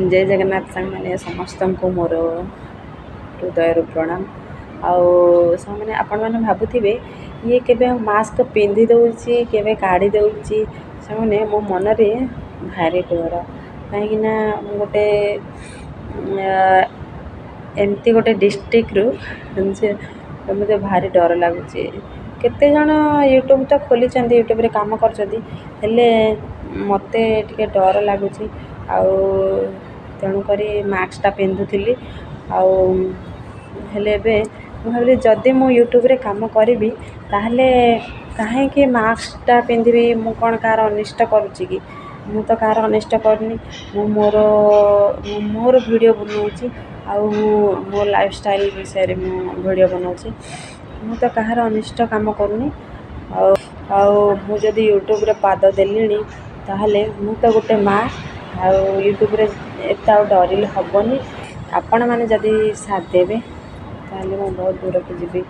जय जगन्नाथ सांग मैंने समस्त को मोर हृदय प्रणाम। आउ मैंने आपण मैंने भावुवे ये केबे मास्क पिंधि दौची केबे काढ़ी दौची से मो मनरे भारी डर कहीं गोटे एमती गोटे डिस्ट्रिक्ट रु मुझे भारी डर लगुच केते जन यूट्यूब तो खोली यूट्यूब रे काम कर मत टे डर लगुच तेणुक मास्कटा पिंधुली हेले भाविली जदि मु यूट्यूब रे काम करी ताहले कहीं मास्कटा पिंधि मु कौन कार अनिष्ट करुच्ची कि मु तो कार अनिष्ट करनी मु मोर वीडियो बनाऊँगी मो लाइफ स्टाइल विषय मु वीडियो बनाऊँगी मु तो कहार अनिष्ट काम करूनी मुझे यूट्यूब रे पाद देली ताहले मु तो गोटे माँ यूट्यूब रे एत डरिले हेनी आपण मैंने जदि साथ देवे ताहले मु बहुत दूर को जीवी।